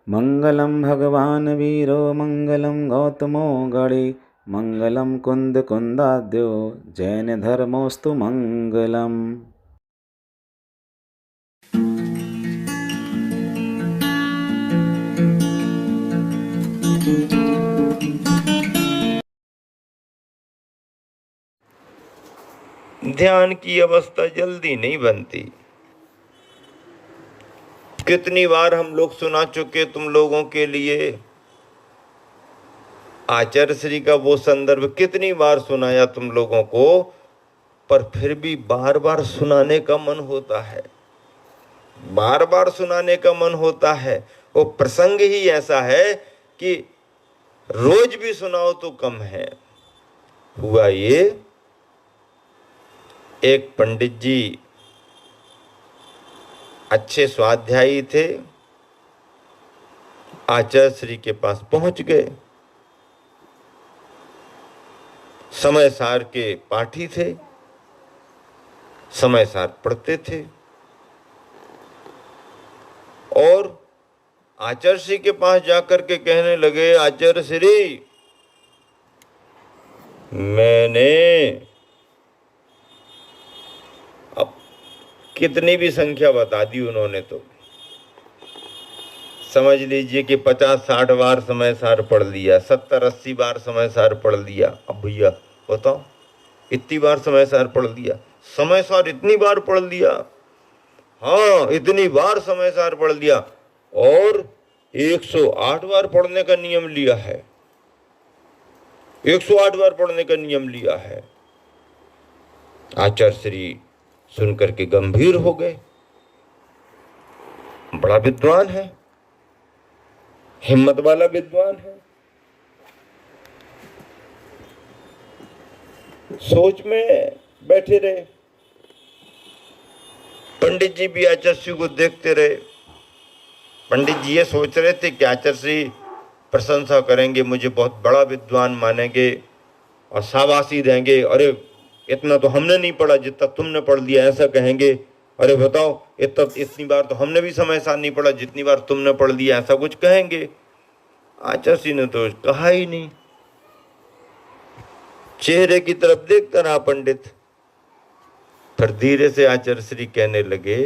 मंगलम भगवान वीरो मंगलम गौतमो गणे मंगलम कुंद कुंदाद्यो जैन धर्मोस्तु मंगलम। ध्यान की अवस्था जल्दी नहीं बनती। कितनी बार हम लोग सुना चुके तुम लोगों के लिए आचार्य श्री का वो संदर्भ, कितनी बार सुनाया तुम लोगों को, पर फिर भी बार बार सुनाने का मन होता है, बार बार सुनाने का मन होता है। वो प्रसंग ही ऐसा है कि रोज भी सुनाओ तो कम है। हुआ ये, एक पंडित जी अच्छे स्वाध्यायी थे, आचार्य श्री के पास पहुंच गए। समय सार के पाठी थे, समय सार पढ़ते थे, और आचार्य श्री के पास जाकर के कहने लगे, आचार्य श्री, मैंने अब कितनी भी संख्या बता दी उन्होंने, तो समझ लीजिए कि 50-60 बार समय सार पढ़ लिया, 70-80 बार समय सार पढ़ लिया। अब भैया बताओ, इतनी बार समय सार पढ़ लिया, समय सार इतनी बार पढ़ लिया, हाँ इतनी बार समय सार पढ़ लिया, और 108 बार पढ़ने का नियम लिया है, 108 बार पढ़ने का नियम लिया है। आचार्य श्री सुनकर के गंभीर हो गए। बड़ा विद्वान है, हिम्मत वाला विद्वान है। सोच में बैठे रहे। पंडित जी भी आचार्य श्री को देखते रहे। पंडित जी ये सोच रहे थे कि आचार्य श्री प्रशंसा करेंगे, मुझे बहुत बड़ा विद्वान मानेंगे और शाबाशी देंगे, अरे इतना तो हमने नहीं पढ़ा जितना तुमने पढ़ लिया, ऐसा कहेंगे। अरे बताओ, इतनी बार तो हमने भी समय सार नहीं पढ़ा जितनी बार तुमने पढ़ लिया, ऐसा कुछ कहेंगे। आचार्य श्री ने तो कहा ही नहीं, चेहरे की तरफ देखता रहा पंडित। फिर धीरे से आचार्य श्री कहने लगे,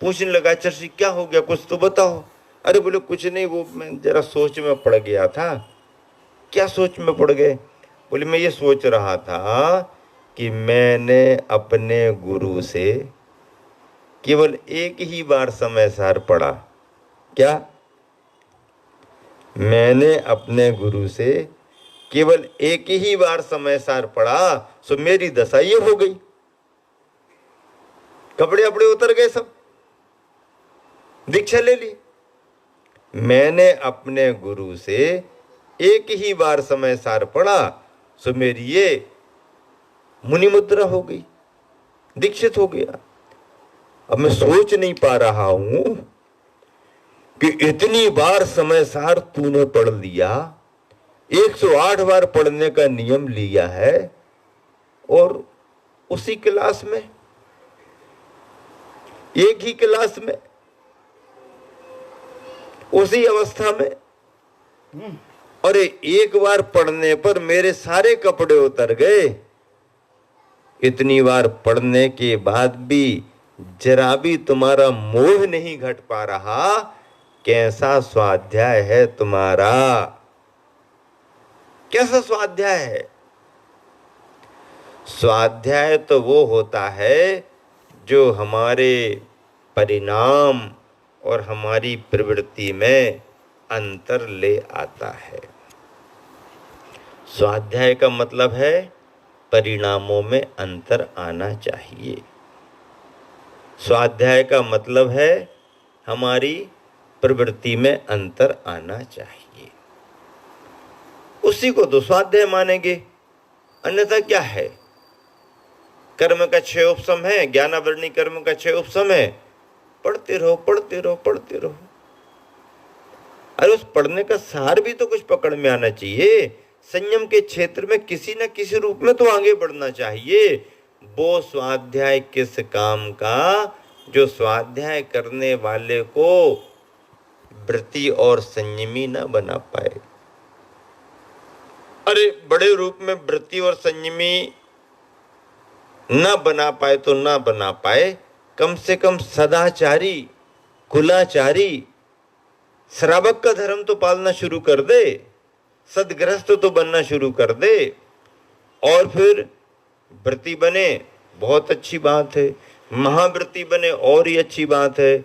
पूछने लगा, आचार्य श्री क्या हो गया, कुछ तो बताओ। अरे बोले कुछ नहीं, वो मैं जरा सोच में पड़ गया था। क्या सोच में पड़ गए? बोले मैं ये सोच रहा था कि मैंने अपने गुरु से केवल एक ही बार समय सार पढ़ा। क्या? मैंने अपने गुरु से केवल एक ही बार समय सार पढ़ा, सो मेरी दशा ये हो गई। कपड़े अपड़े उतर गए, सब दीक्षा ले ली। मैंने अपने गुरु से एक ही बार समय सार पढ़ा, सो मेरी ये मुनि मुद्रा हो गई, दीक्षित हो गया। अब मैं सोच नहीं पा रहा हूं कि इतनी बार समय सार तूने पढ़ लिया, 108 बार पढ़ने का नियम लिया है, और उसी क्लास में, एक ही क्लास में, उसी अवस्था में, अरे एक बार पढ़ने पर मेरे सारे कपड़े उतर गए। इतनी बार पढ़ने के बाद भी जरा भी तुम्हारा मोह नहीं घट पा रहा। कैसा स्वाध्याय है तुम्हारा, कैसा स्वाध्याय है? स्वाध्याय तो वो होता है जो हमारे परिणाम और हमारी प्रवृत्ति में अंतर ले आता है। स्वाध्याय का मतलब है परिणामों में अंतर आना चाहिए। स्वाध्याय का मतलब है हमारी प्रवृत्ति में अंतर आना चाहिए। उसी को तो स्वाध्याय मानेंगे, अन्यथा क्या है? कर्म का 6 उपसम है, ज्ञानावरणी कर्म का 6 उपसम है, पढ़ते रहो पढ़ते रहो पढ़ते रहो। अरे उस पढ़ने का सार भी तो कुछ पकड़ में आना चाहिए। संयम के क्षेत्र में किसी न किसी रूप में तो आगे बढ़ना चाहिए। वो स्वाध्याय किस काम का जो स्वाध्याय करने वाले को व्रती और संयमी ना बना पाए। अरे बड़े रूप में व्रती और संयमी ना बना पाए तो ना बना पाए, कम से कम सदाचारी, कुलाचारी, श्रावक का धर्म तो पालना शुरू कर दे, सदगृहस्थ तो बनना शुरू कर दे, और फिर व्रती बने, बहुत अच्छी बात है। महाव्रती बने और ही अच्छी बात है।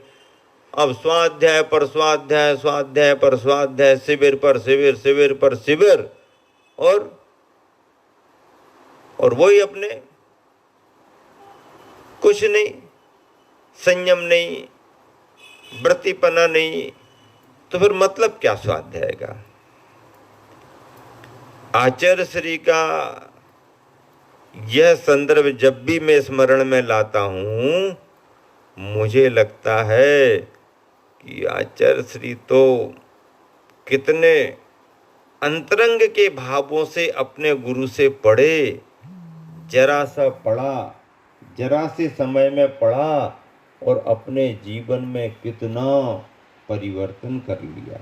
अब स्वाध्याय पर स्वाध्याय, स्वाध्याय पर स्वाध्याय, शिविर पर शिविर, शिविर पर शिविर, और वही अपने कुछ नहीं, संयम नहीं, व्रतीपना नहीं, तो फिर मतलब क्या स्वाध्याय का। आचार्य श्री का यह संदर्भ जब भी मैं स्मरण में लाता हूँ, मुझे लगता है कि आचार्य श्री तो कितने अंतरंग के भावों से अपने गुरु से पढ़े, जरा सा पढ़ा, जरा से समय में पढ़ा, और अपने जीवन में कितना परिवर्तन कर लिया।